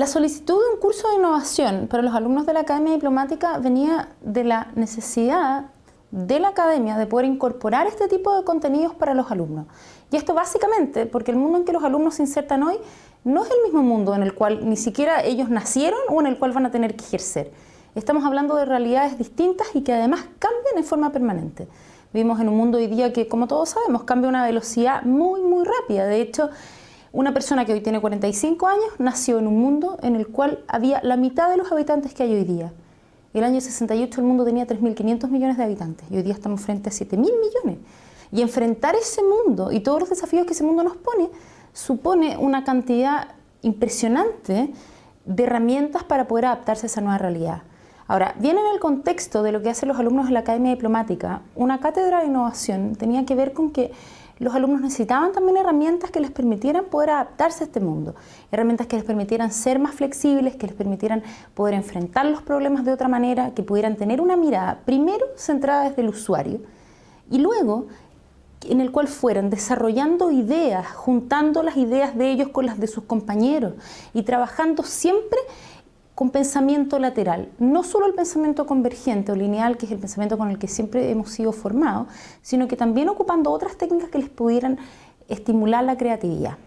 La solicitud de un curso de innovación para los alumnos de la Academia Diplomática venía de la necesidad de la Academia de poder incorporar este tipo de contenidos para los alumnos. Y esto básicamente porque el mundo en que los alumnos se insertan hoy no es el mismo mundo en el cual ni siquiera ellos nacieron o en el cual van a tener que ejercer. Estamos hablando de realidades distintas y que además cambian en forma permanente. Vivimos en un mundo hoy día que, como todos sabemos, cambia a una velocidad muy rápida. De hecho, una persona que hoy tiene 45 años nació en un mundo en el cual había la mitad de los habitantes que hay hoy día. El año 68 el mundo tenía 3.500 millones de habitantes y hoy día estamos frente a 7.000 millones. Y enfrentar ese mundo y todos los desafíos que ese mundo nos pone supone una cantidad impresionante de herramientas para poder adaptarse a esa nueva realidad. Ahora, viene en el contexto de lo que hacen los alumnos de la Academia Diplomática. Una cátedra de innovación tenía que ver con que los alumnos necesitaban también herramientas que les permitieran poder adaptarse a este mundo, herramientas que les permitieran ser más flexibles, que les permitieran poder enfrentar los problemas de otra manera, que pudieran tener una mirada primero centrada desde el usuario y luego en el cual fueran desarrollando ideas, juntando las ideas de ellos con las de sus compañeros y trabajando siempre con pensamiento lateral, no solo el pensamiento convergente o lineal, que es el pensamiento con el que siempre hemos sido formados, sino que también ocupando otras técnicas que les pudieran estimular la creatividad.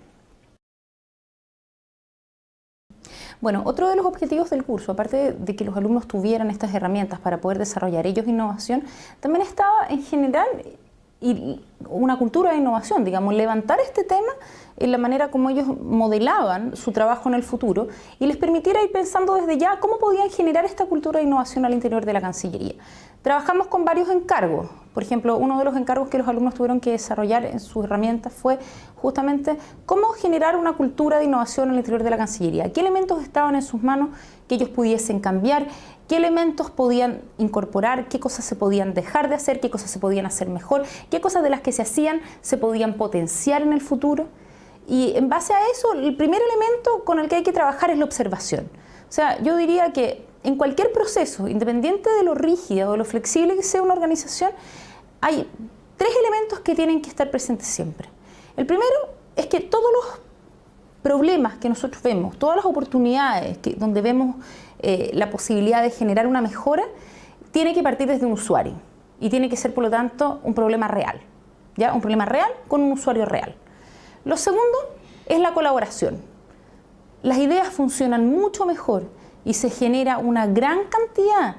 Bueno, otro de los objetivos del curso, aparte de que los alumnos tuvieran estas herramientas para poder desarrollar ellos innovación, también estaba en general una cultura de innovación, digamos, levantar este tema en la manera como ellos modelaban su trabajo en el futuro y les permitiera ir pensando desde ya cómo podían generar esta cultura de innovación al interior de la Cancillería. Trabajamos con varios encargos. Por ejemplo, uno de los encargos que los alumnos tuvieron que desarrollar en sus herramientas fue justamente cómo generar una cultura de innovación al interior de la Cancillería. ¿Qué elementos estaban en sus manos que ellos pudiesen cambiar? ¿Qué elementos podían incorporar? ¿Qué cosas se podían dejar de hacer? ¿Qué cosas se podían hacer mejor? ¿Qué cosas de las que se hacían se podían potenciar en el futuro? Y en base a eso, el primer elemento con el que hay que trabajar es la observación. O sea, yo diría que en cualquier proceso, independiente de lo rígido o de lo flexible que sea una organización, hay tres elementos que tienen que estar presentes siempre. El primero es que todos los problemas que nosotros vemos, todas las oportunidades donde vemos la posibilidad de generar una mejora, tiene que partir desde un usuario y tiene que ser, por lo tanto, un problema real, ¿ya? Un problema real con un usuario real. Lo segundo es la colaboración. Las ideas funcionan mucho mejor y se genera una gran cantidad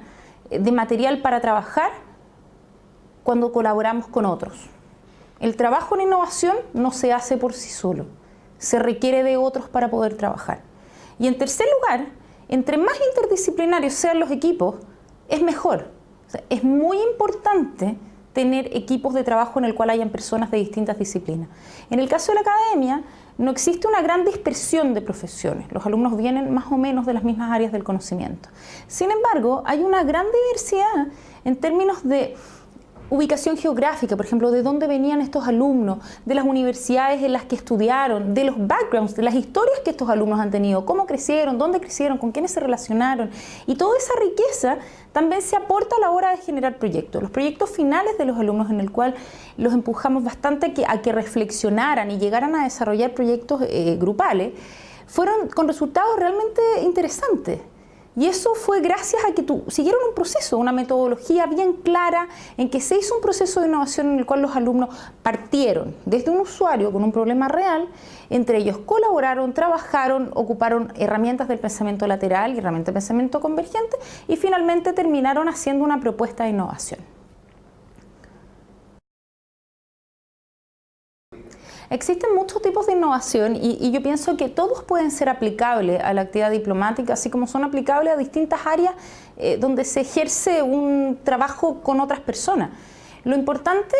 de material para trabajar cuando colaboramos con otros. El trabajo en innovación no se hace por sí solo, se requiere de otros para poder trabajar. Y en tercer lugar, entre más interdisciplinarios sean los equipos, es mejor. O sea, es muy importante tener equipos de trabajo en el cual hayan personas de distintas disciplinas. En el caso de la academia, no existe una gran dispersión de profesiones. Los alumnos vienen más o menos de las mismas áreas del conocimiento. Sin embargo, hay una gran diversidad en términos de ubicación geográfica, por ejemplo, de dónde venían estos alumnos, de las universidades en las que estudiaron, de los backgrounds, de las historias que estos alumnos han tenido, cómo crecieron, dónde crecieron, con quiénes se relacionaron. Y toda esa riqueza también se aporta a la hora de generar proyectos. Los proyectos finales de los alumnos, en el cual los empujamos bastante a que reflexionaran y llegaran a desarrollar proyectos grupales, fueron con resultados realmente interesantes. Y eso fue gracias a que siguieron un proceso, una metodología bien clara, en que se hizo un proceso de innovación en el cual los alumnos partieron desde un usuario con un problema real, entre ellos colaboraron, trabajaron, ocuparon herramientas del pensamiento lateral y herramientas del pensamiento convergente y finalmente terminaron haciendo una propuesta de innovación. Existen muchos tipos de innovación y yo pienso que todos pueden ser aplicables a la actividad diplomática, así como son aplicables a distintas áreas donde se ejerce un trabajo con otras personas. Lo importante,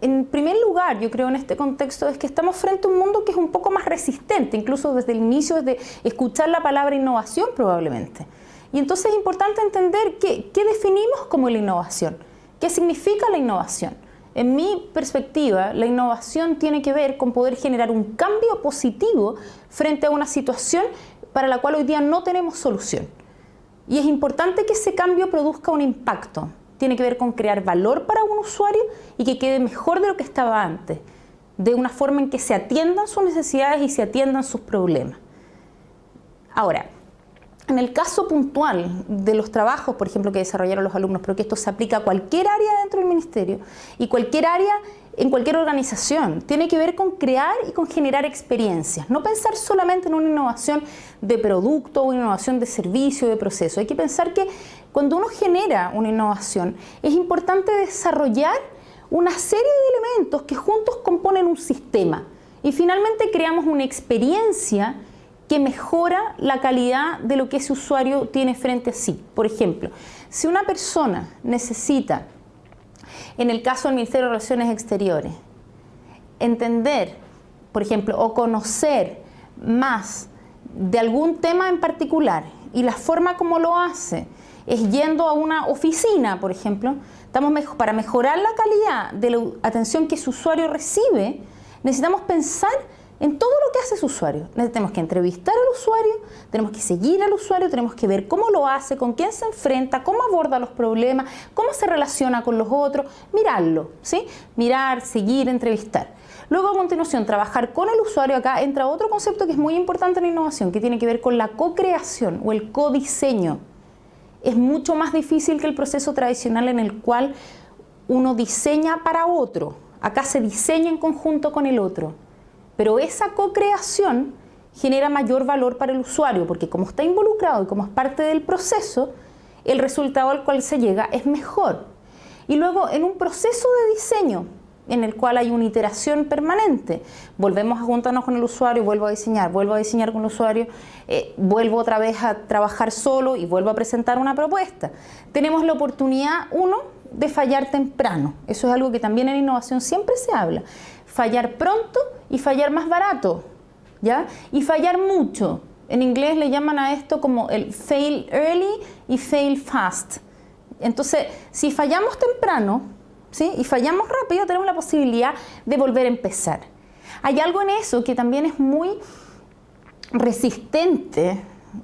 en primer lugar, yo creo en este contexto, es que estamos frente a un mundo que es un poco más resistente, incluso desde el inicio, desde escuchar la palabra innovación probablemente. Y entonces es importante entender qué definimos como la innovación, qué significa la innovación. En mi perspectiva, la innovación tiene que ver con poder generar un cambio positivo frente a una situación para la cual hoy día no tenemos solución. Y es importante que ese cambio produzca un impacto. Tiene que ver con crear valor para un usuario y que quede mejor de lo que estaba antes, de una forma en que se atiendan sus necesidades y se atiendan sus problemas. Ahora, En el caso puntual de los trabajos, por ejemplo, que desarrollaron los alumnos, pero que esto se aplica a cualquier área dentro del ministerio y cualquier área en cualquier organización, tiene que ver con crear y con generar experiencias. No pensar solamente en una innovación de producto o una innovación de servicio, de proceso. Hay que pensar que cuando uno genera una innovación, es importante desarrollar una serie de elementos que juntos componen un sistema. Y finalmente creamos una experiencia que mejora la calidad de lo que ese usuario tiene frente a sí. Por ejemplo, si una persona necesita, en el caso del Ministerio de Relaciones Exteriores, entender, por ejemplo, o conocer más de algún tema en particular y la forma como lo hace es yendo a una oficina, por ejemplo, para mejorar la calidad de la atención que ese usuario recibe, necesitamos pensar en todo lo que hace ese usuario. Tenemos que entrevistar al usuario, tenemos que seguir al usuario, tenemos que ver cómo lo hace, con quién se enfrenta, cómo aborda los problemas, cómo se relaciona con los otros, mirarlo, ¿sí? Mirar, seguir, entrevistar. Luego, a continuación, trabajar con el usuario. Acá entra otro concepto que es muy importante en la innovación, que tiene que ver con la co-creación o el codiseño. Es mucho más difícil que el proceso tradicional en el cual uno diseña para otro. Acá se diseña en conjunto con el otro. Pero esa co-creación genera mayor valor para el usuario, porque como está involucrado y como es parte del proceso, el resultado al cual se llega es mejor. Y luego, en un proceso de diseño, en el cual hay una iteración permanente, volvemos a juntarnos con el usuario, vuelvo a diseñar con el usuario, vuelvo otra vez a trabajar solo y vuelvo a presentar una propuesta. Tenemos la oportunidad, de fallar temprano. Eso es algo que también en innovación siempre se habla. Fallar pronto y fallar más barato, ¿ya? Y fallar mucho. En inglés le llaman a esto como el fail early y fail fast. Entonces, si fallamos temprano, ¿sí? Y fallamos rápido, tenemos la posibilidad de volver a empezar. Hay algo en eso que también es muy resistente,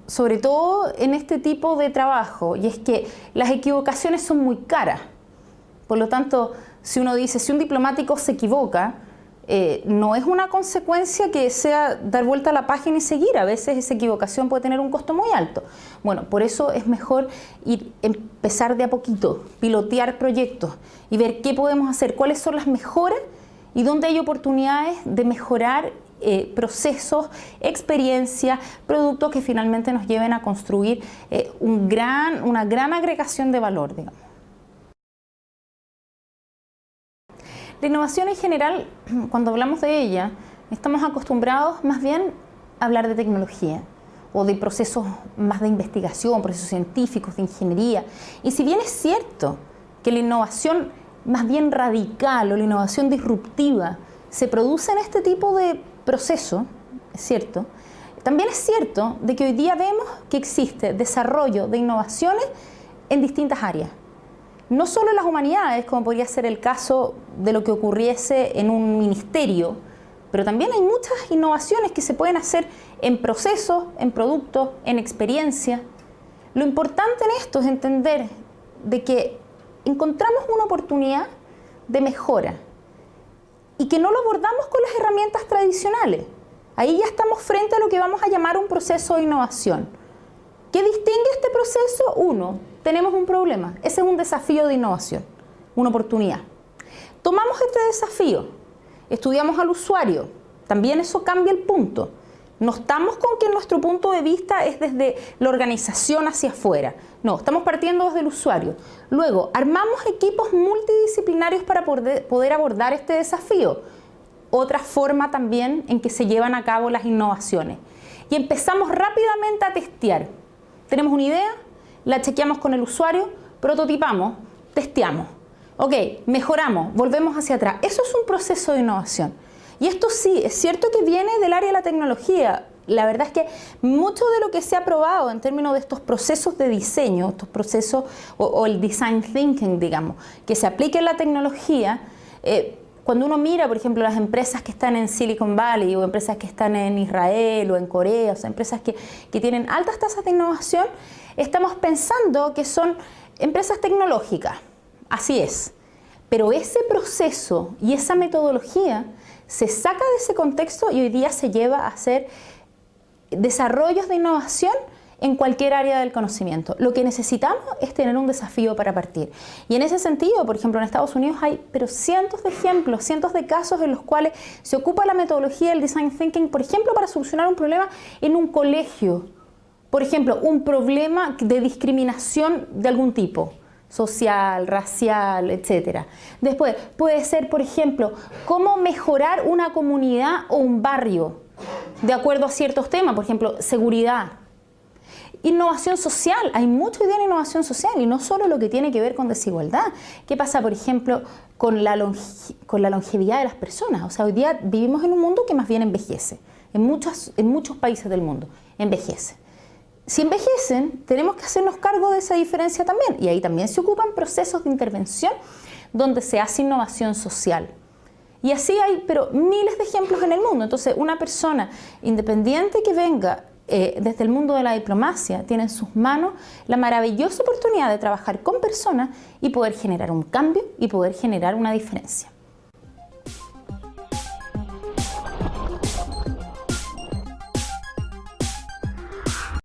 sobre todo en este tipo de trabajo, y es que las equivocaciones son muy caras. Por lo tanto, si uno dice, si un diplomático se equivoca, no es una consecuencia que sea dar vuelta a la página y seguir. A veces esa equivocación puede tener un costo muy alto. Bueno, por eso es mejor empezar de a poquito, pilotear proyectos y ver qué podemos hacer, cuáles son las mejoras y dónde hay oportunidades de mejorar procesos, experiencias, productos que finalmente nos lleven a construir una gran agregación de valor, digamos. La innovación en general, cuando hablamos de ella, estamos acostumbrados más bien a hablar de tecnología o de procesos más de investigación, procesos científicos, de ingeniería. Y si bien es cierto que la innovación más bien radical o la innovación disruptiva se produce en este tipo de proceso, es cierto, también es cierto de que hoy día vemos que existe desarrollo de innovaciones en distintas áreas. No solo en las humanidades, como podría ser el caso de lo que ocurriese en un ministerio, pero también hay muchas innovaciones que se pueden hacer en procesos, en productos, en experiencia. Lo importante en esto es entender de que encontramos una oportunidad de mejora y que no lo abordamos con las herramientas tradicionales. Ahí ya estamos frente a lo que vamos a llamar un proceso de innovación. ¿Qué distingue este proceso? Uno, tenemos un problema. Ese es un desafío de innovación, una oportunidad. Tomamos este desafío, estudiamos al usuario, también eso cambia el punto. No estamos con que nuestro punto de vista es desde la organización hacia afuera. No, estamos partiendo desde el usuario. Luego, armamos equipos multidisciplinarios para poder abordar este desafío. Otra forma también en que se llevan a cabo las innovaciones. Y empezamos rápidamente a testear. Tenemos una idea, la chequeamos con el usuario, prototipamos, testeamos. Ok, mejoramos, volvemos hacia atrás. Eso es un proceso de innovación. Y esto sí, es cierto que viene del área de la tecnología. La verdad es que mucho de lo que se ha probado en términos de estos procesos de diseño, estos procesos o el design thinking, digamos, que se aplica en la tecnología, cuando uno mira, por ejemplo, las empresas que están en Silicon Valley o empresas que están en Israel o en Corea, o sea, empresas que tienen altas tasas de innovación, estamos pensando que son empresas tecnológicas. Así es. Pero ese proceso y esa metodología se saca de ese contexto y hoy día se lleva a hacer desarrollos de innovación en cualquier área del conocimiento. Lo que necesitamos es tener un desafío para partir. Y en ese sentido, por ejemplo, en Estados Unidos hay pero cientos de ejemplos, cientos de casos en los cuales se ocupa la metodología del design thinking, por ejemplo, para solucionar un problema en un colegio. Por ejemplo, un problema de discriminación de algún tipo, social, racial, etc. Después, puede ser, por ejemplo, cómo mejorar una comunidad o un barrio de acuerdo a ciertos temas, por ejemplo, seguridad. Innovación social, hay mucho hoy día en innovación social y no solo lo que tiene que ver con desigualdad. ¿Qué pasa, por ejemplo, con la longevidad de las personas? O sea, hoy día vivimos en un mundo que más bien envejece, en muchos países del mundo, envejece. Si envejecen, tenemos que hacernos cargo de esa diferencia también, y ahí también se ocupan procesos de intervención donde se hace innovación social. Y así hay, pero miles de ejemplos en el mundo. Entonces, una persona independiente que venga desde el mundo de la diplomacia tiene en sus manos la maravillosa oportunidad de trabajar con personas y poder generar un cambio y poder generar una diferencia.